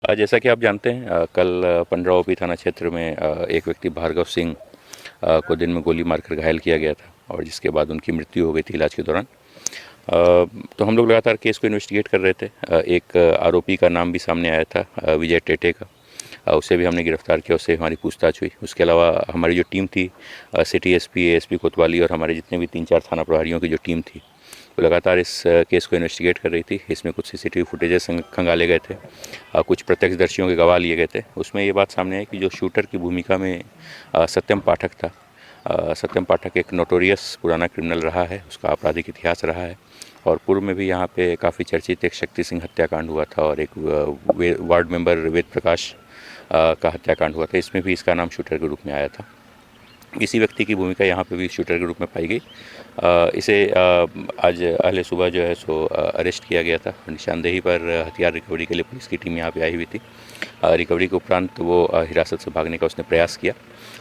जैसा कि आप जानते हैं कल 15 ओपी थाना क्षेत्र में एक व्यक्ति भार्गव सिंह को दिन में गोली मारकर घायल किया गया था और जिसके बाद उनकी मृत्यु हो गई थी इलाज के दौरान। तो हम लोग लगातार केस को इन्वेस्टिगेट कर रहे थे। एक आरोपी का नाम भी सामने आया था, विजय टेटे का। उसे भी हमने गिरफ्तार किया, उससे हमारी पूछताछ हुई। उसके अलावा हमारी जो टीम थी, सिटी एसपी, एएसपी कोतवाली और हमारे जितने भी 3-4 थाना प्रभारियों की जो टीम थी, वो लगातार इस केस को इन्वेस्टिगेट कर रही थी। इसमें कुछ सीसीटीवी फुटेजेस खंगाले गए थे, कुछ प्रत्यक्षदर्शियों के गवाह लिए गए थे। उसमें ये बात सामने आई कि जो शूटर की भूमिका में सत्यम पाठक था, सत्यम पाठक एक नोटोरियस पुराना क्रिमिनल रहा है, उसका आपराधिक इतिहास रहा है और पूर्व में भी यहाँ पे काफ़ी चर्चित एक शक्ति सिंह हत्याकांड हुआ था और एक वार्ड मेंबर वेद प्रकाश का हत्याकांड हुआ था। इसमें भी इसका नाम शूटर के रूप में आया था। इसी व्यक्ति की भूमिका यहाँ पे भी शूटर के रूप में पाई गई। इसे आज अहले सुबह जो है सो अरेस्ट किया गया था। निशानदेही पर हथियार रिकवरी के लिए पुलिस की टीम यहाँ पे आई हुई थी। रिकवरी के उपरांत वो हिरासत से भागने का उसने प्रयास किया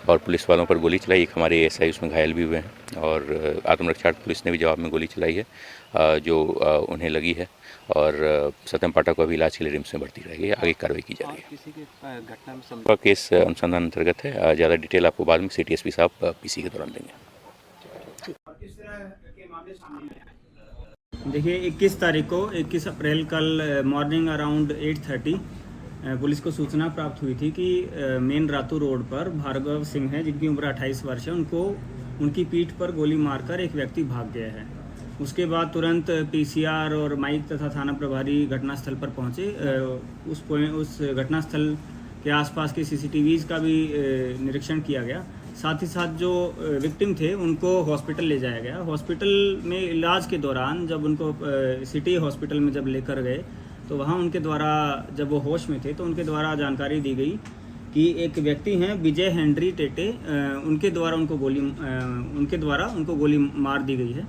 और पुलिस वालों पर गोली चलाई। एक हमारे एएसआई उसमें घायल भी हुए हैं और आत्मरक्षार्थ पुलिस ने भी जवाब में गोली चलाई है जो उन्हें लगी है और सत्यम पाठक को अभी इलाज के लिए रिम्स में भर्ती रहेगी। आगे कार्रवाई की जा रही है। किसी के घटना में केस अनुसंधान अंतर्गत है। ज़्यादा डिटेल आपको बाद में सिटी एसपी साहब पीसी के दौरान देंगे। देखिए 21 तारीख को 21 अप्रैल कल मॉर्निंग अराउंड 8:30 पुलिस को सूचना प्राप्त हुई थी कि मेन रातू रोड पर भार्गव सिंह है जिनकी उम्र 28 वर्ष है, उनको उनकी पीठ पर गोली मारकर एक व्यक्ति भाग गया है। उसके बाद तुरंत पीसीआर और माइक तथा थाना प्रभारी घटनास्थल पर पहुंचे। उस घटनास्थल के आसपास के सीसीटीवीज का भी निरीक्षण किया गया। साथ ही साथ जो विक्टिम थे उनको हॉस्पिटल ले जाया गया। हॉस्पिटल में इलाज के दौरान जब उनको सिटी हॉस्पिटल में जब लेकर गए तो वहाँ उनके द्वारा, जब वो होश में थे तो उनके द्वारा जानकारी दी गई कि एक व्यक्ति हैं विजय हेनरी टेटे, उनके द्वारा उनको गोली मार दी गई है।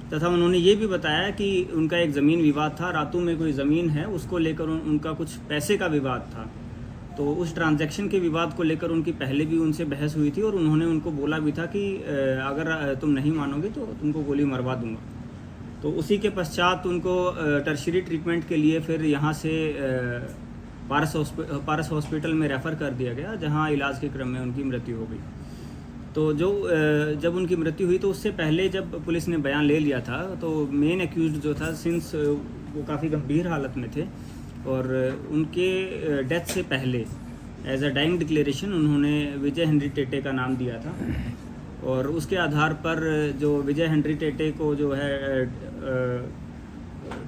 तथा उन्होंने ये भी बताया कि उनका एक ज़मीन विवाद था, रातू में कोई ज़मीन है, उसको लेकर उनका कुछ पैसे का विवाद था। तो उस ट्रांजैक्शन के विवाद को लेकर उनकी पहले भी उनसे बहस हुई थी और उन्होंने उनको बोला भी था कि अगर तुम नहीं मानोगे तो तुमको गोली मरवा दूंगा। तो उसी के पश्चात उनको टर्शियरी ट्रीटमेंट के लिए फिर यहाँ से पारस हॉस्पिटल में रेफ़र कर दिया गया, जहाँ इलाज के क्रम में उनकी मृत्यु हो गई। तो जब उनकी मृत्यु हुई तो उससे पहले जब पुलिस ने बयान ले लिया था तो मेन एक्यूज्ड जो था, सिंस वो काफ़ी गंभीर हालत में थे और उनके डेथ से पहले एज अ डाइंग डिक्लेरेशन उन्होंने विजय हेनरी टेटे का नाम दिया था और उसके आधार पर जो विजय हेनरी टेटे को जो है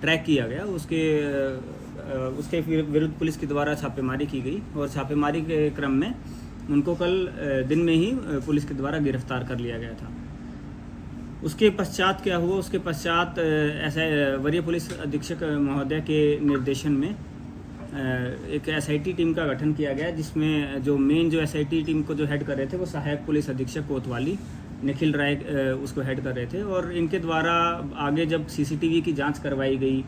ट्रैक किया गया, उसके विरुद्ध पुलिस के द्वारा छापेमारी की गई और छापेमारी के क्रम में उनको कल दिन में ही पुलिस के द्वारा गिरफ्तार कर लिया गया था। उसके पश्चात क्या हुआ, उसके पश्चात ऐसा वरीय पुलिस अधीक्षक महोदय के निर्देशन में एक एसआईटी टीम का गठन किया गया, जिसमें जो मेन जो एसआईटी टीम को जो हेड कर रहे थे वो सहायक पुलिस अधीक्षक कोतवाली निखिल राय उसको हेड कर रहे थे। और इनके द्वारा आगे जब सीसीटीवी की जांच करवाई गई,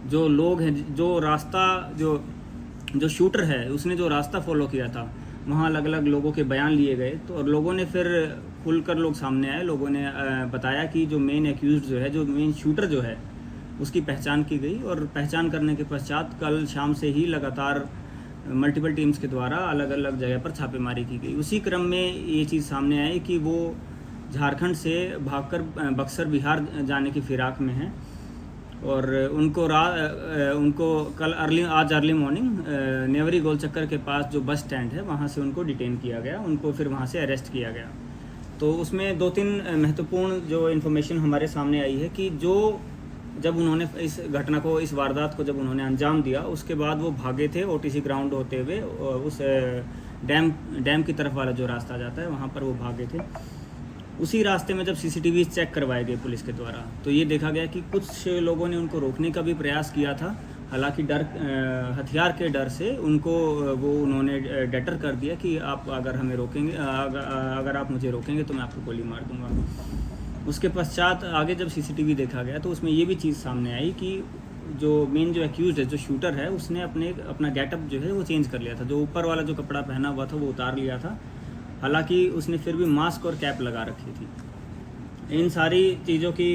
जो लोग हैं, जो रास्ता जो शूटर है उसने जो रास्ता फॉलो किया था, वहाँ अलग अलग लोगों के बयान लिए गए। तो और लोगों ने फिर खुलकर लोग सामने आए, लोगों ने बताया कि जो मेन एक्यूज्ड जो है, जो मेन शूटर जो है, उसकी पहचान की गई और पहचान करने के पश्चात कल शाम से ही लगातार मल्टीपल टीम्स के द्वारा अलग अलग जगह पर छापेमारी की गई। उसी क्रम में ये चीज़ सामने आई कि वो झारखंड से भागकर बक्सर बिहार जाने की फिराक में हैं और उनको कल आज अर्ली मॉर्निंग नेवरी गोल चक्कर के पास जो बस स्टैंड है वहाँ से उनको डिटेन किया गया, उनको फिर वहाँ से अरेस्ट किया गया। तो उसमें 2-3 महत्वपूर्ण जो इन्फॉर्मेशन हमारे सामने आई है कि जब उन्होंने इस घटना को, इस वारदात को जब उन्होंने अंजाम दिया, उसके बाद वो भागे थे ओटीसी ग्राउंड होते हुए उस डैम की तरफ वाला जो रास्ता जाता है वहाँ पर वो भागे थे। उसी रास्ते में जब सीसीटीवी चेक करवाए गए पुलिस के द्वारा तो ये देखा गया कि कुछ लोगों ने उनको रोकने का भी प्रयास किया था, हालांकि हथियार के डर से उन्होंने डेटर कर दिया कि आप अगर हमें रोकेंगे, अगर आप मुझे रोकेंगे तो मैं आपको गोली मार दूंगा। उसके पश्चात आगे जब सीसीटीवी देखा गया तो उसमें ये भी चीज़ सामने आई कि जो मेन जो एक्यूज है, जो शूटर है, उसने अपना गेटअप जो है वो चेंज कर लिया था। जो ऊपर वाला जो कपड़ा पहना हुआ था वो उतार लिया था, हालांकि उसने फिर भी मास्क और कैप लगा रखी थी। इन सारी चीज़ों की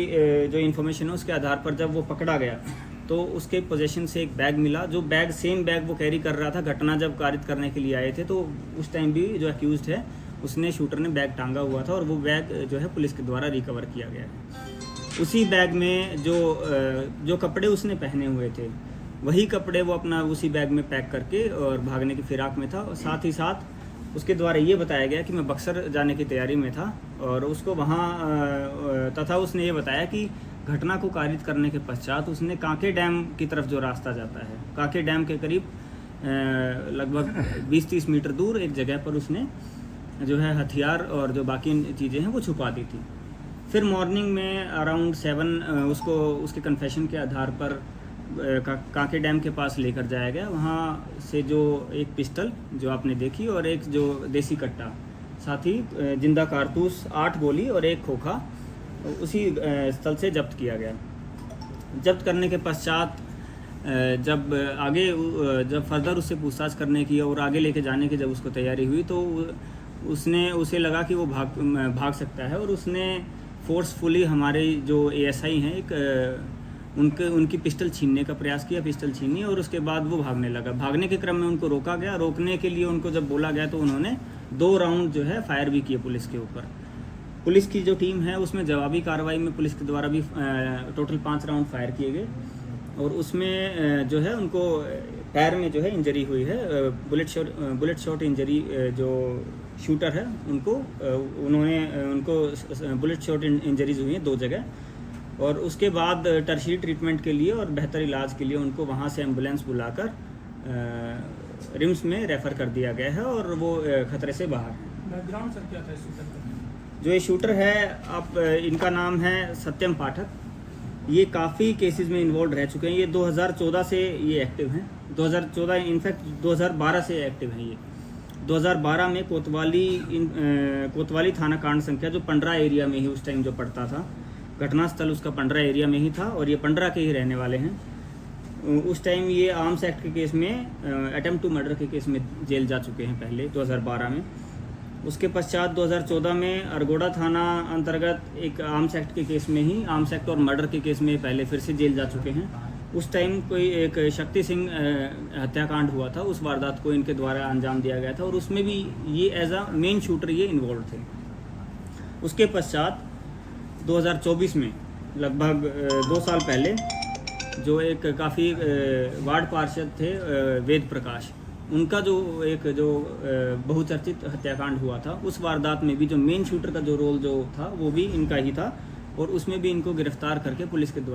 जो इन्फॉर्मेशन है उसके आधार पर जब वो पकड़ा गया तो उसके पोजीशन से एक बैग मिला, जो बैग सेम बैग वो कैरी कर रहा था घटना जब कारित करने के लिए आए थे। तो उस टाइम भी जो अक्यूज्ड है उसने शूटर ने बैग टांगा हुआ था और वो बैग जो है पुलिस के द्वारा रिकवर किया गया है। उसी बैग में जो कपड़े उसने पहने हुए थे वही कपड़े वो अपना उसी बैग में पैक करके और भागने की फिराक में था। और साथ ही साथ उसके द्वारा ये बताया गया कि मैं बक्सर जाने की तैयारी में था और उसको वहाँ तथा उसने ये बताया कि घटना को कारित करने के पश्चात उसने कांके डैम की तरफ जो रास्ता जाता है, कांके डैम के करीब लगभग 20-30 मीटर दूर एक जगह पर उसने जो है हथियार और जो बाकी चीज़ें हैं वो छुपा दी थी। फिर मॉर्निंग में अराउंड 7 उसको उसके कन्फेशन के आधार पर कांके डैम के पास लेकर जाया गया। वहाँ से जो एक पिस्टल जो आपने देखी और एक जो देसी कट्टा, साथ ही जिंदा कारतूस 8 गोली और एक खोखा उसी स्थल से जब्त किया गया। जब्त करने के पश्चात जब फर्दर उससे पूछताछ करने की और आगे लेके जाने की जब उसको तैयारी हुई तो उसे लगा कि वो भाग सकता है और उसने फोर्सफुली हमारे जो एएसआई हैं उनकी पिस्टल छीनने का प्रयास किया, पिस्टल छीनी और उसके बाद वो भागने लगा। भागने के क्रम में उनको रोका गया। रोकने के लिए उनको जब बोला गया तो उन्होंने 2 राउंड जो है फायर भी किए पुलिस के ऊपर। पुलिस की जो टीम है उसमें जवाबी कार्रवाई में पुलिस के द्वारा भी टोटल 5 राउंड फायर किए गए और उसमें जो है उनको पैर में जो है इंजरी हुई है, बुलेट शॉट इंजरी। जो शूटर है उनको बुलेट शॉट इंजरीज हुई हैं 2 जगह और उसके बाद टर्शियरी ट्रीटमेंट के लिए और बेहतर इलाज के लिए उनको वहाँ से एम्बुलेंस बुलाकर रिम्स में रेफ़र कर दिया गया है और वो खतरे से बाहर है। बैकग्राउंड सर क्या था इस शूटर का? जो ये शूटर है इनका नाम है सत्यम पाठक। ये काफ़ी केसेस में इन्वॉल्व रह चुके हैं। ये 2014 से ये एक्टिव हैं, 2014 इनफैक्ट 2012 से एक्टिव हैं। ये 2012 में कोतवाली थाना कांड संख्या जो पंडरा एरिया में ही उस टाइम जो पड़ता था, घटना स्थल उसका पंडरा एरिया में ही था और ये पंडरा के ही रहने वाले हैं। उस टाइम ये आर्म्स एक्ट के केस में अटेम्प्ट टू मर्डर के केस में जेल जा चुके हैं पहले 2012 में। उसके पश्चात 2014 में अरगोड़ा थाना अंतर्गत एक आर्म्स एक्ट के केस में ही, आर्म्स एक्ट और मर्डर के केस में पहले फिर से जेल जा चुके हैं। उस टाइम कोई एक शक्ति सिंह हत्याकांड हुआ था, उस वारदात को इनके द्वारा अंजाम दिया गया था और उसमें भी ये एज अ मेन शूटर ये इन्वॉल्व थे। उसके पश्चात 2024 में लगभग 2 साल पहले जो एक काफ़ी वार्ड पार्षद थे वेद प्रकाश, उनका जो बहुचर्चित हत्याकांड हुआ था, उस वारदात में भी जो मेन शूटर का जो रोल जो था वो भी इनका ही था और उसमें भी इनको गिरफ्तार करके पुलिस के द्वारा